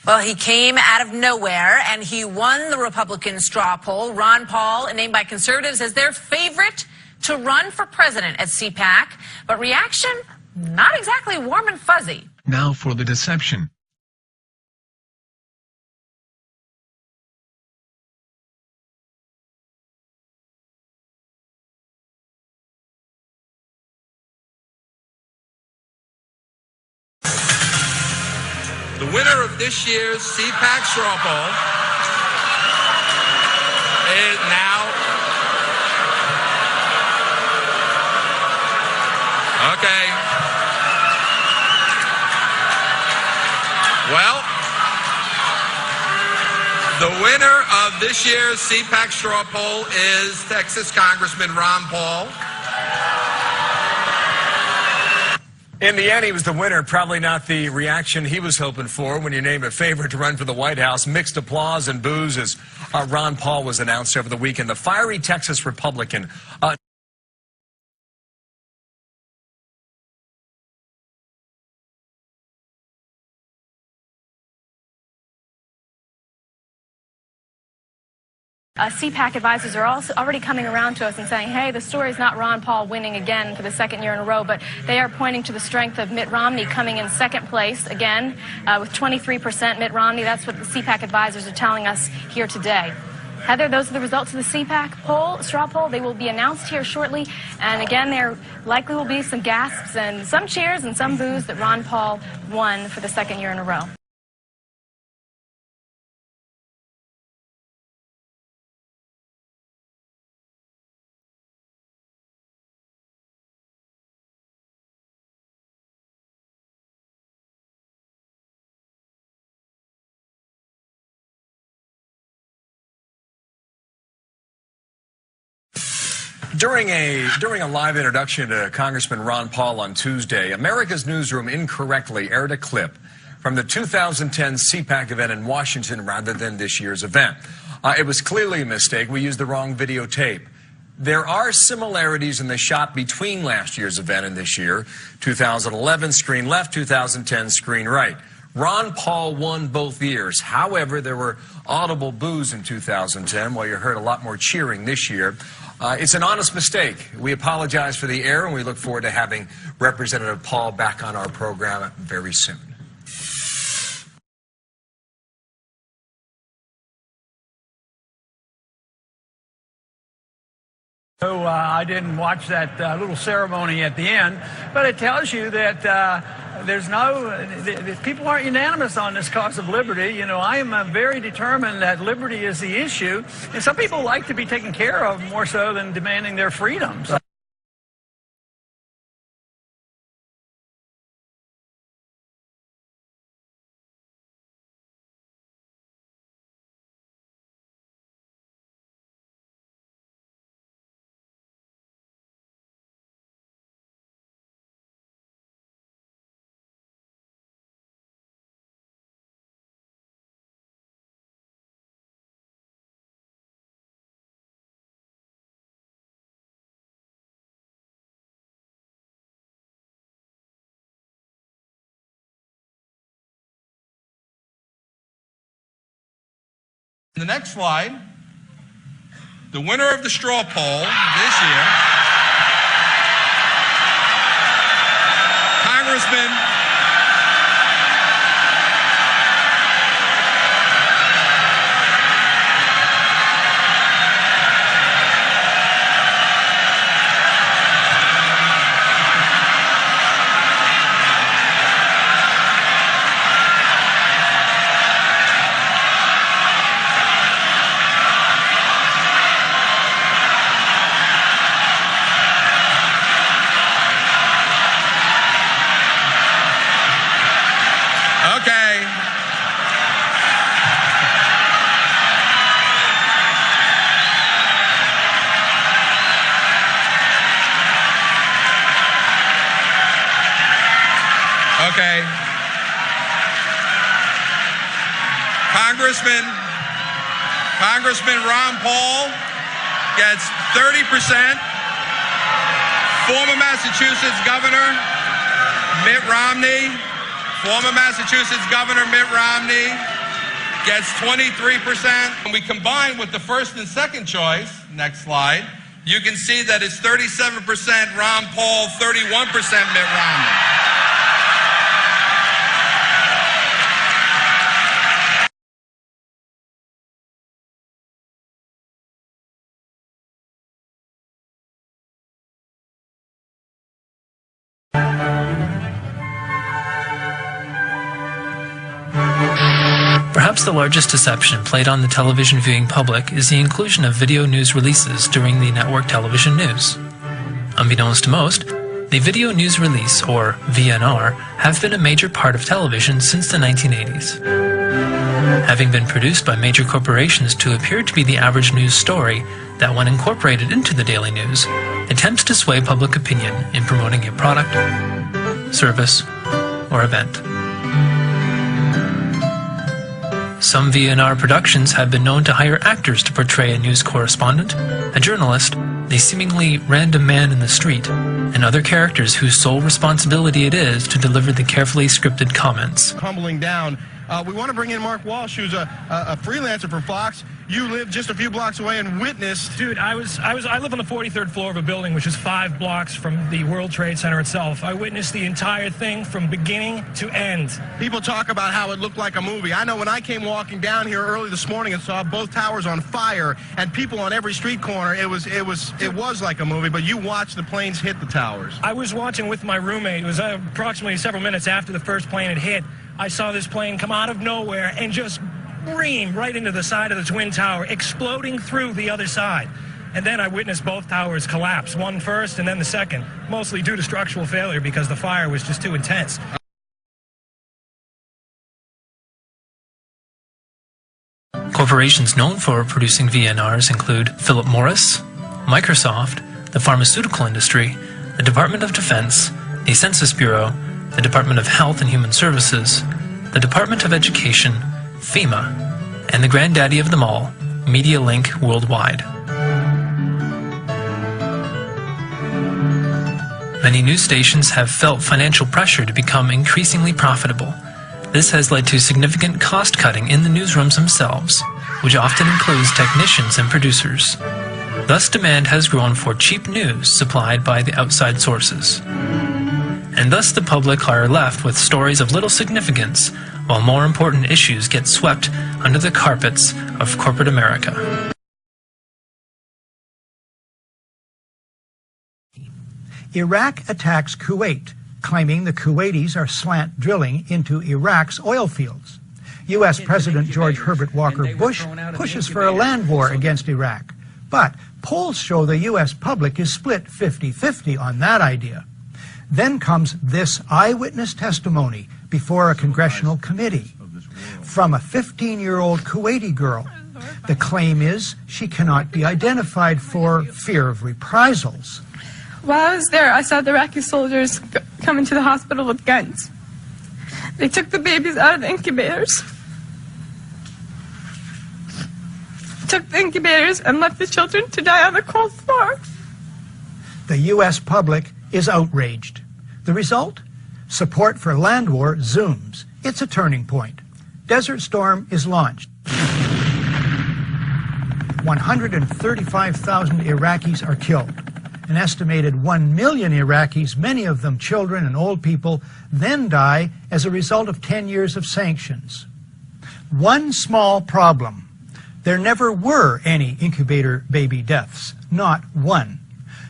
Well, he came out of nowhere, and he won the Republican straw poll. Ron Paul, named by conservatives as their favorite to run for president at CPAC. But reaction, not exactly warm and fuzzy. Now for the deception. The winner of this year's CPAC straw poll is now. Okay. Well, the winner of this year's CPAC straw poll is Texas Congressman Ron Paul. In the end, he was the winner. Probably not the reaction he was hoping for when you name a favorite to run for the White House. Mixed applause and boos as Ron Paul was announced over the weekend. The fiery Texas Republican. CPAC advisors are also already coming around to us and saying, hey, the story is not Ron Paul winning again for the second year in a row, but they are pointing to the strength of Mitt Romney coming in second place again with 23% Mitt Romney. That's what the CPAC advisors are telling us here today. Heather, those are the results of the CPAC poll, straw poll. They will be announced here shortly. And again, there likely will be some gasps and some cheers and some boos that Ron Paul won for the second year in a row. During a live introduction to Congressman Ron Paul on Tuesday, America's Newsroom incorrectly aired a clip from the 2010 CPAC event in Washington rather than this year's event. It was clearly a mistake. We used the wrong videotape. There are similarities in the shot between last year's event and this year. 2011, screen left, 2010, screen right. Ron Paul won both years. However, there were audible boos in 2010, while you heard a lot more cheering this year. It's an honest mistake. We apologize for the error, and we look forward to having Representative Paul back on our program very soon. So I didn't watch that little ceremony at the end, but it tells you that people aren't unanimous on this cause of liberty. You know, I am very determined that liberty is the issue, and some people like to be taken care of more so than demanding their freedoms. The next slide, the winner of the straw poll this year, Congressman Congressman Ron Paul gets 30%. Former Massachusetts Governor Mitt Romney, gets 23%. When we combine with the first and second choice, next slide, you can see that it's 37% Ron Paul, 31% Mitt Romney. Perhaps the largest deception played on the television viewing public is the inclusion of video news releases during the network television news. Unbeknownst to most, the video news release, or VNR, have been a major part of television since the 1980s. Having been produced by major corporations to appear to be the average news story that, when incorporated into the daily news, attempts to sway public opinion in promoting a product, service, or event. Some VNR productions have been known to hire actors to portray a news correspondent, a journalist, a seemingly random man in the street, and other characters whose sole responsibility it is to deliver the carefully scripted comments. Humbling down. We want to bring in Mark Walsh, who's a freelancer for Fox. You live just a few blocks away and witnessed. Dude, I live on the 43rd floor of a building which is 5 blocks from the World Trade Center itself. I witnessed the entire thing from beginning to end. People talk about how it looked like a movie. I know when I came walking down here early this morning and saw both towers on fire and people on every street corner, it was like a movie, but you watched the planes hit the towers. I was watching with my roommate. It was approximately several minutes after the first plane had hit. I saw this plane come out of nowhere and just ream right into the side of the Twin Tower, exploding through the other side. And then I witnessed both towers collapse, one first and then the second, mostly due to structural failure because the fire was just too intense. Corporations known for producing VNRs include Philip Morris, Microsoft, the pharmaceutical industry, the Department of Defense, the Census Bureau, the Department of Health and Human Services, the Department of Education, FEMA, and the granddaddy of them all, MediaLink Worldwide. Many news stations have felt financial pressure to become increasingly profitable. This has led to significant cost cutting in the newsrooms themselves, which often includes technicians and producers. Thus, demand has grown for cheap news supplied by the outside sources. And thus the public are left with stories of little significance, while more important issues get swept under the carpets of corporate America. Iraq attacks Kuwait, claiming the Kuwaitis are slant drilling into Iraq's oil fields. U.S. President George Herbert Walker Bush pushes for a land war against Iraq. But polls show the U.S. public is split 50-50 on that idea. Then comes this eyewitness testimony before a congressional committee from a 15-year-old Kuwaiti girl. The claim is she cannot be identified for fear of reprisals. While I was there, I saw the Iraqi soldiers come into the hospital with guns. They took the babies out of the incubators, and left the children to die on the cold floor. The U.S. public is outraged. The result? Support for land war zooms. It's a turning point. Desert Storm is launched. 135,000 Iraqis are killed. An estimated 1 million Iraqis, many of them children and old people, then die as a result of 10 years of sanctions. One small problem. There never were any incubator baby deaths. Not one.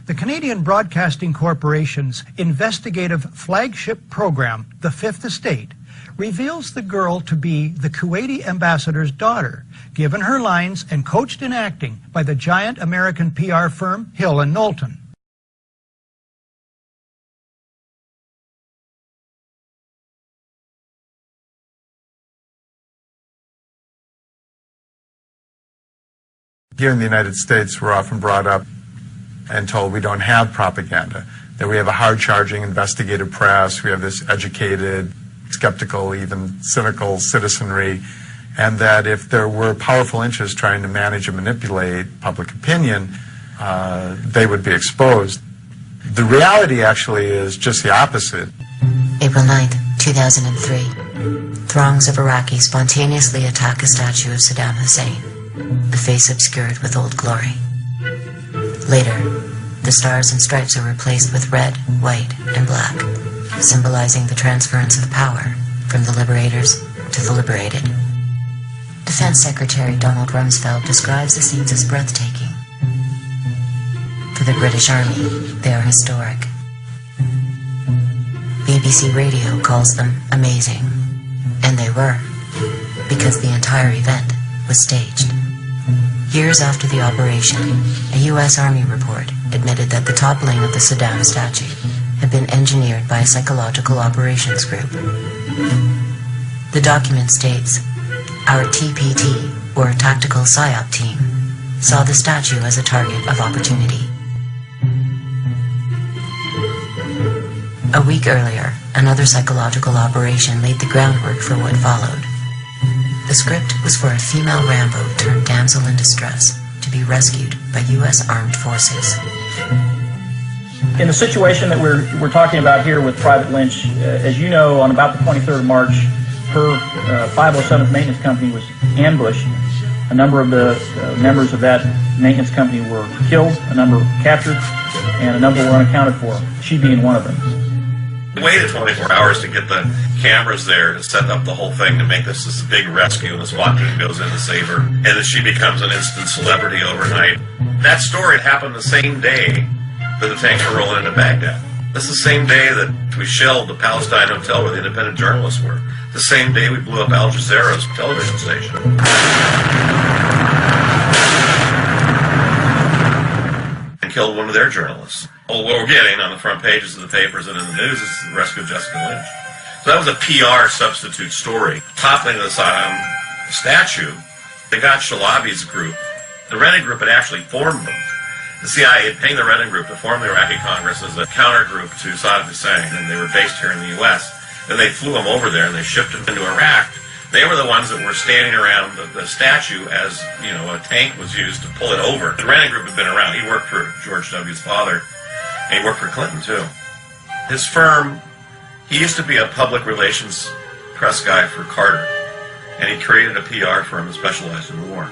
The Canadian Broadcasting Corporation's investigative flagship program, The Fifth Estate, reveals the girl to be the Kuwaiti ambassador's daughter, given her lines and coached in acting by the giant American PR firm Hill & Knowlton. Here in the United States, we're often brought up and told we don't have propaganda, that we have a hard-charging investigative press, we have this educated, skeptical, even cynical citizenry, and that if there were powerful interests trying to manage and manipulate public opinion, they would be exposed. The reality actually is just the opposite. April 9th, 2003. throngs of Iraqis spontaneously attack a statue of Saddam Hussein, the face obscured with Old Glory. Later, the stars and stripes are replaced with red, white, and black, symbolizing the transference of power from the liberators to the liberated. Defense Secretary Donald Rumsfeld describes the scenes as breathtaking. For the British Army, they are historic. BBC Radio calls them amazing. And they were, because the entire event was staged. Years after the operation, a U.S. Army report admitted that the toppling of the Saddam statue had been engineered by a psychological operations group. The document states, "Our TPT, or Tactical PSYOP Team, saw the statue as a target of opportunity." A week earlier, another psychological operation laid the groundwork for what followed. The script was for a female Rambo turned damsel in distress to be rescued by U.S. armed forces. In the situation that we're talking about here with Private Lynch, as you know, on about the 23rd of March, her 507th Maintenance Company was ambushed. A number of the members of that maintenance company were killed, a number were captured, and a number were unaccounted for, she being one of them. We waited 24 hours to get the cameras there to set up the whole thing to make this big rescue, and the SWAT team goes in to save her, and then she becomes an instant celebrity overnight. That story happened the same day that the tanks were rolling into Baghdad. This is the same day that we shelled the Palestine hotel where the independent journalists were. The same day we blew up Al Jazeera's television station. And killed one of their journalists. Well, what we're getting on the front pages of the papers and in the news is the rescue of Jessica Lynch. So that was a PR substitute story. Toppling of the Saddam statue, they got Shalabi's group. The Rennan group had actually formed them. The CIA had paid the Rennan group to form the Iraqi Congress as a counter group to Saddam Hussein, and they were based here in the U.S. Then they flew them over there and they shipped them into Iraq. They were the ones that were standing around the statue as, you know, a tank was used to pull it over. The Rennan group had been around. He worked for George W.'s father, and he worked for Clinton, too. His firm, he used to be a public relations press guy for Carter, and he created a PR firm that specialized in war.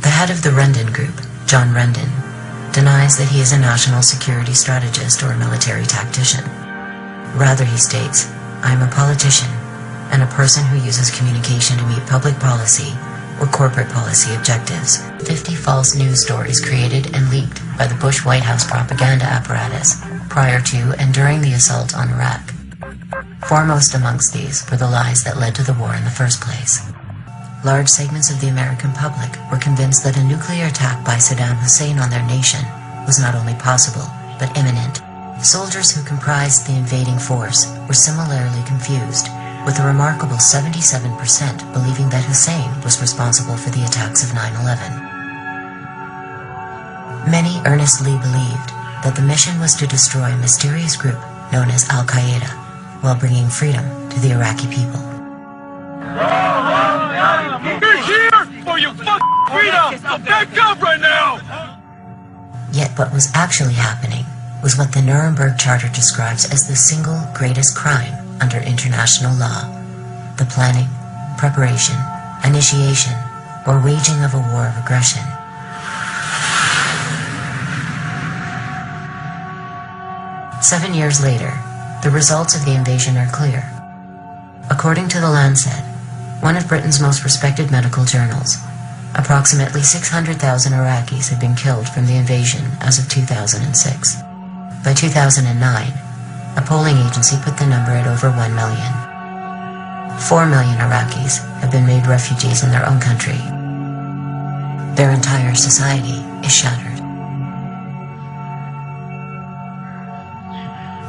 The head of the Rendon Group, John Rendon, denies that he is a national security strategist or a military tactician. Rather, he states, "I am a politician and a person who uses communication to meet public policy or corporate policy objectives." 50 false news stories created and leaked by the Bush White House propaganda apparatus prior to and during the assault on Iraq. Foremost amongst these were the lies that led to the war in the first place. Large segments of the American public were convinced that a nuclear attack by Saddam Hussein on their nation was not only possible, but imminent. Soldiers who comprised the invading force were similarly confused, with a remarkable 77% believing that Hussein was responsible for the attacks of 9/11. Many earnestly believed that the mission was to destroy a mysterious group known as Al-Qaeda, while bringing freedom to the Iraqi people. We're here for your fucking freedom! Back up right now! Yet what was actually happening was what the Nuremberg Charter describes as the single greatest crime under international law: the planning, preparation, initiation, or waging of a war of aggression. Seven years later, the results of the invasion are clear. According to The Lancet, one of Britain's most respected medical journals, approximately 600,000 Iraqis had been killed from the invasion as of 2006. By 2009, a polling agency put the number at over 1 million. 4 million Iraqis have been made refugees in their own country. Their entire society is shattered.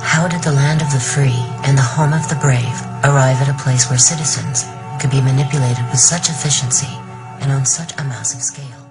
How did the land of the free and the home of the brave arrive at a place where citizens could be manipulated with such efficiency and on such a massive scale?